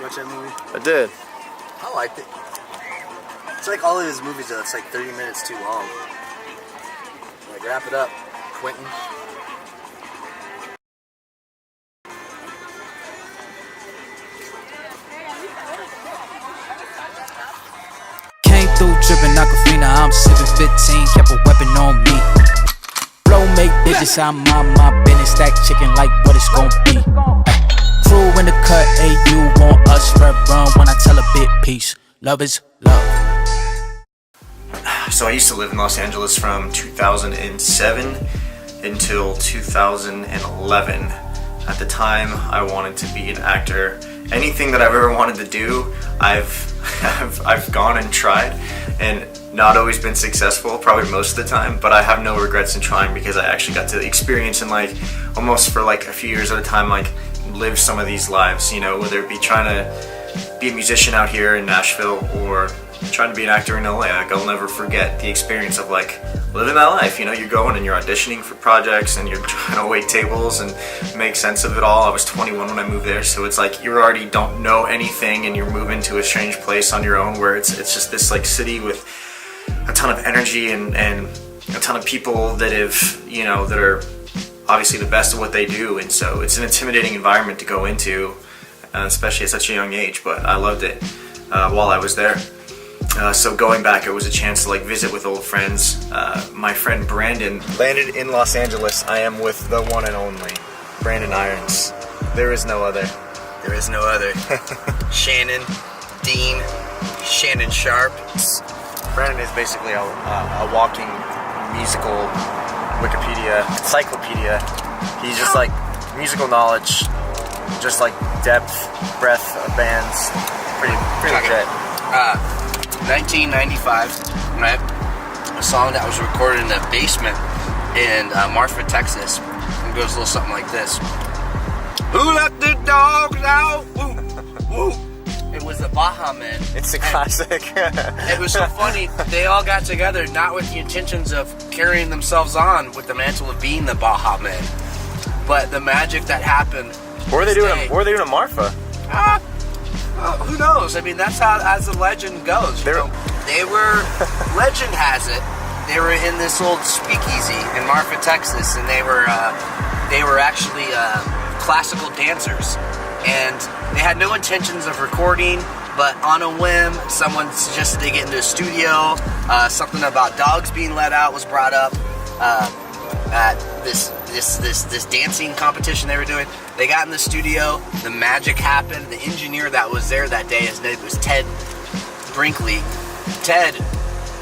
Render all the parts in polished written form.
You watch that movie? I did. I liked it. It's like all of his movies though, it's like 30 minutes too long. Like, wrap it up, Quentin. Came through dripping Aquafina, I'm sipping 15, kept a weapon on me. Blow make bitches, I'm on my business, stack chicken like what it's gon' be. Crew in the cut, hey, you want us red run when I tell a bit peace. Love is love. So I used to live in Los Angeles from 2007 until 2011. At the time, I wanted to be an actor. Anything that I've ever wanted to do, I've gone and tried, and not always been successful, probably most of the time, but I have no regrets in trying because I actually got to experience and like almost for like a few years at a time like live some of these lives, you know, whether it be trying to be a musician out here in Nashville or trying to be an actor in LA. Like, I'll never forget the experience of like living that life. You know, you're going and you're auditioning for projects and you're trying to wait tables and make sense of it all. I was 21 when I moved there, so it's like you already don't know anything and you're moving to a strange place on your own where it's just this like city with a ton of energy and a ton of people that have, you know, that are obviously the best at what they do, and so it's an intimidating environment to go into, especially at such a young age, but I loved it while I was there. So going back, it was a chance to like visit with old friends. My friend Brandon landed in Los Angeles. I am with the one and only Brandon Irons. There is no other. There is no other. Shannon, Dean, Shannon Sharp. Brandon is basically a walking musical Wikipedia, encyclopedia. He's just like musical knowledge, just like depth, breadth of bands. Pretty legit. 1995, right? A song that was recorded in the basement in Marfa, Texas. It goes a little something like this. Who let the dogs out? Woo, woo. It was the Baja Men. It's a classic. It was so funny. They all got together not with the intentions of carrying themselves on with the mantle of being the Baja Men, but the magic that happened. What were they doing? What were they doing in Marfa? Who knows? I mean, that's how as the legend goes. You know? They were. Legend has it they were in this old speakeasy in Marfa, Texas, and they were actually classical dancers, and they had no intentions of recording. But on a whim, someone suggested they get into a studio. Something about dogs being let out was brought up at this dancing competition they were doing. They got in the studio. The magic happened. The engineer that was there that day, his name was Ted Brinkley. Ted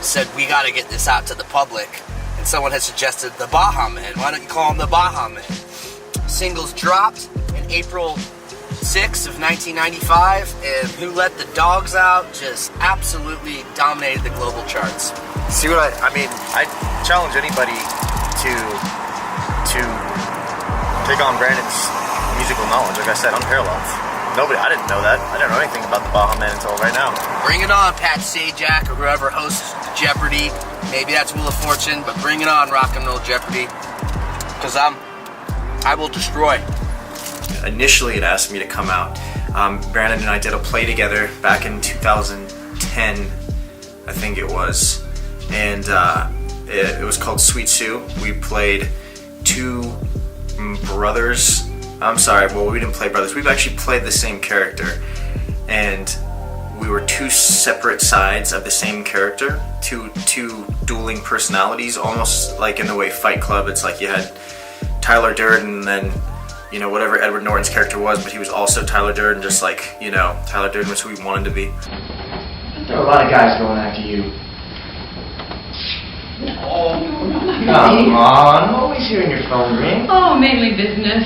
said, "We got to get this out to the public." And someone had suggested the Baja Men. Why don't you call them the Baja Men? Singles dropped in April 6th of 1995, and Who Let the Dogs Out just absolutely dominated the global charts. See what I mean? I challenge anybody to take on Brandon's musical knowledge. Like I said, unparalleled. I didn't know that. I didn't know anything about the Baja Men until right now. Bring it on, Pat Sajak, or whoever hosts Jeopardy. Maybe that's Wheel of Fortune, but bring it on, Rock and Roll Jeopardy. Because I will destroy. Initially, it asked me to come out. Brandon and I did a play together back in 2010, I think it was. And it was called Sweet Sue. We played two brothers. I'm sorry, well, we didn't play brothers. We've actually played the same character. And we were two separate sides of the same character, two dueling personalities, almost like in the way Fight Club, it's like you had Tyler Durden and then, you know, whatever Edward Norton's character was, but he was also Tyler Durden, just like, you know, Tyler Durden was who he wanted to be. There are a lot of guys going after you. Oh, no, Come on, I'm always hearing your phone ring. Oh, mainly business.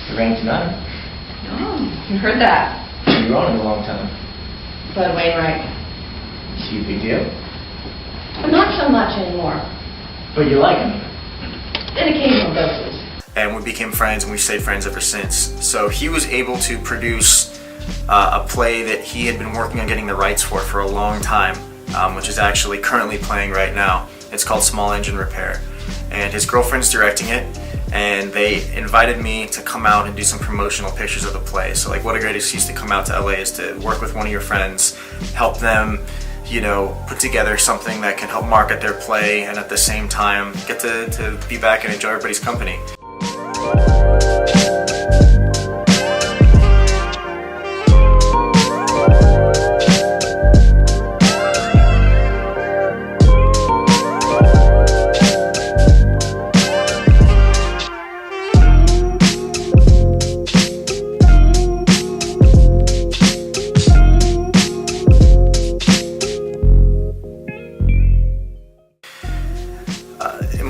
It rang tonight. Oh, you heard that. You've been on it a long time. Bud Wainwright. Is he a big deal? But not so much anymore. But you like him. In occasional doses. And we became friends, and we stayed friends ever since. So he was able to produce a play that he had been working on getting the rights for a long time, which is actually currently playing right now. It's called Small Engine Repair, and his girlfriend's directing it, and they invited me to come out and do some promotional pictures of the play. So like, what a great excuse to come out to LA is to work with one of your friends, help them, you know, put together something that can help market their play, and at the same time get to be back and enjoy everybody's company.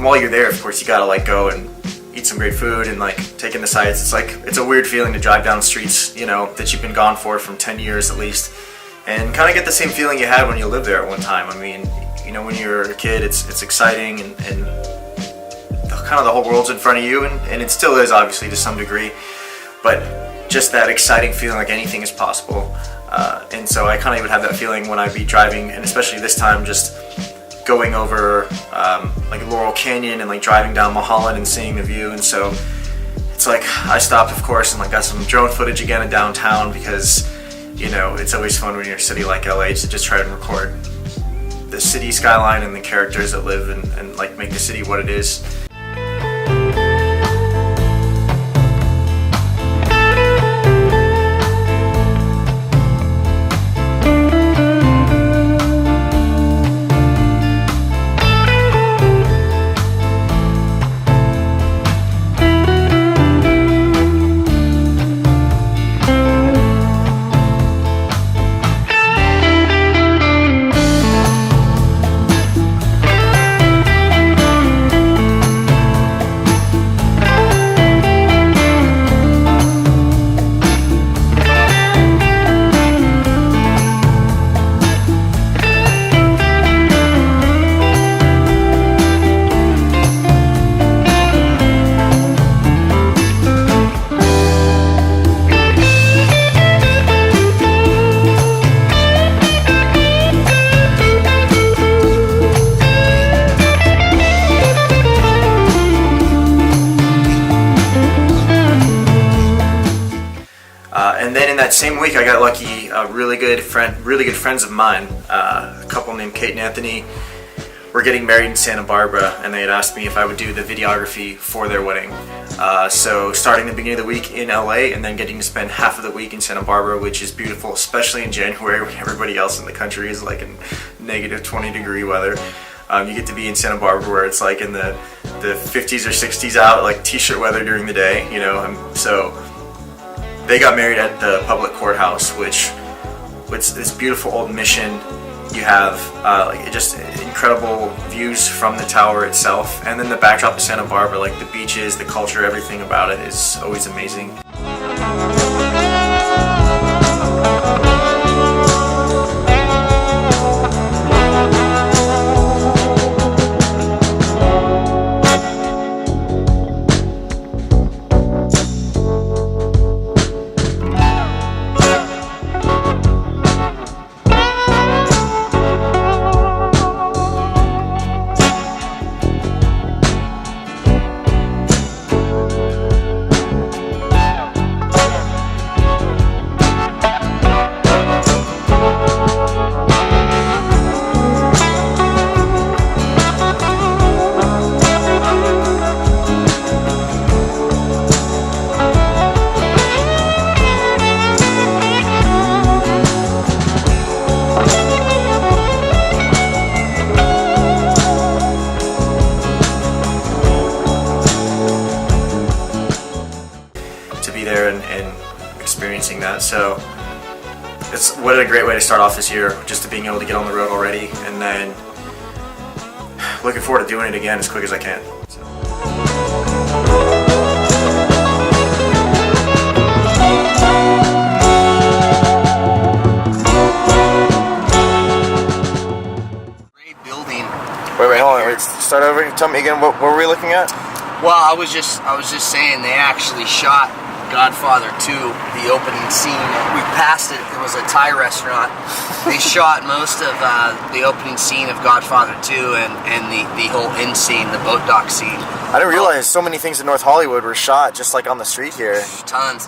While you're there, of course, you gotta like go and eat some great food and like take in the sights. It's a weird feeling to drive down the streets, you know, that you've been gone for from 10 years at least, and kind of get the same feeling you had when you lived there at one time. I mean, you know, when you're a kid, it's exciting, and kind of the whole world's in front of you, and it still is, obviously, to some degree, but just that exciting feeling like anything is possible. And so I kind of would have that feeling when I'd be driving, and especially this time, just going over like Laurel Canyon and like driving down Mulholland and seeing the view. And so it's like I stopped, of course, and like got some drone footage again in downtown, because, you know, it's always fun when you're in a city like LA to just try to record the city skyline and the characters that live and like make the city what it is. And then in that same week, I got lucky. Really good friends of mine, a couple named Kate and Anthony, were getting married in Santa Barbara, and they had asked me if I would do the videography for their wedding. So starting the beginning of the week in LA, and then getting to spend half of the week in Santa Barbara, which is beautiful, especially in January when everybody else in the country is like in negative 20-degree weather. You get to be in Santa Barbara where it's like in the 50s or 60s out, like t-shirt weather during the day, you know. So they got married at the public courthouse, which this beautiful old mission. You have like just incredible views from the tower itself, and then the backdrop of Santa Barbara, like the beaches, the culture, everything about it is always amazing. There and experiencing that. So what a great way to start off this year, just to being able to get on the road already, and then looking forward to doing it again as quick as I can. So. Great building. Wait, hold on. Wait, start over. Tell me again. What were we looking at? Well, I was just saying they actually shot Godfather 2, the opening scene. We passed it. It was a Thai restaurant. They shot most of the opening scene of Godfather 2 and the whole end scene, the boat dock scene. I didn't realize so many things in North Hollywood were shot just like on the street here. Tons.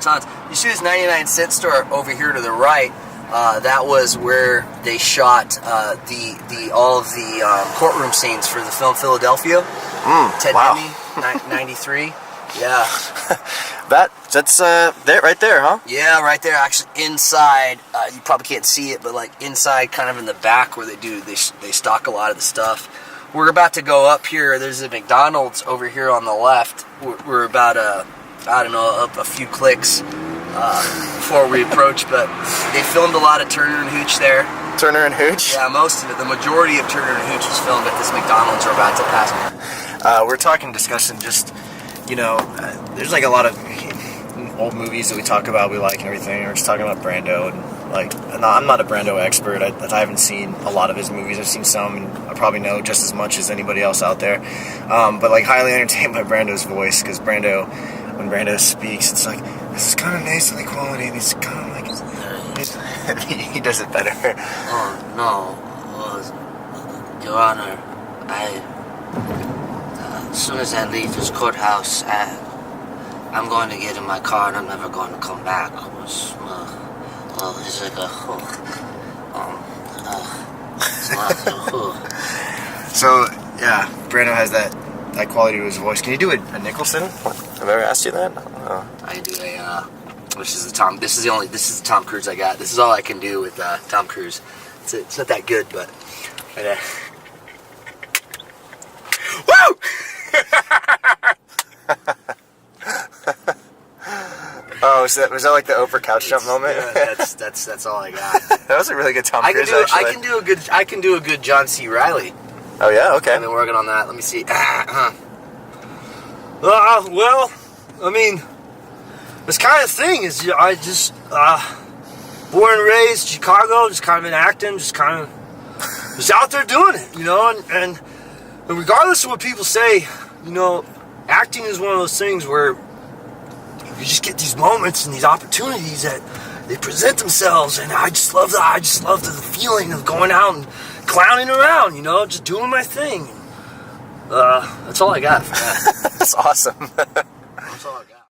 You see this 99-cent store over here to the right? That was where they shot all of the courtroom scenes for the film Philadelphia. Ted Bundy, 93. Yeah. That's there, right there, huh? Yeah, right there. Actually, inside, you probably can't see it, but like inside, kind of in the back where they stock a lot of the stuff. We're about to go up here. There's a McDonald's over here on the left. We're about up a few clicks before we approach, but they filmed a lot of Turner and Hooch there. Turner and Hooch? Yeah, most of it. The majority of Turner and Hooch was filmed at this McDonald's we're about to pass. We're discussing just, there's like a lot of old movies that we talk about, we like and everything. We're just talking about Brando, and I'm not a Brando expert. I haven't seen a lot of his movies. I've seen some, and I probably know just as much as anybody else out there. But like highly entertained by Brando's voice, because when Brando speaks, it's like, this is kind of nasally quality, and he's kind of like, he does it better. Oh, no. Your Honor, as soon as I leave this courthouse, I'm going to get in my car and I'm never going to come back. It's like So, yeah, Brando has that quality to his voice. Can you do a Nicholson? Have I ever asked you that? I do this is the Tom Cruise I got. This is all I can do with Tom Cruise. It's not that good, but woo! Oh, was that like the Oprah couch jump moment? Yeah, that's all I got. That was a really good Tom Cruise. I can do a good John C. Reilly. Oh yeah, okay. I've been working on that. Let me see. Well, I mean, this kind of thing is I just born and raised Chicago, just kind of been acting, just kind of just out there doing it, and regardless of what people say, acting is one of those things where you just get these moments and these opportunities that they present themselves, and I just love the feeling of going out and clowning around, just doing my thing. That's all I got for that. That's awesome. That's all I got.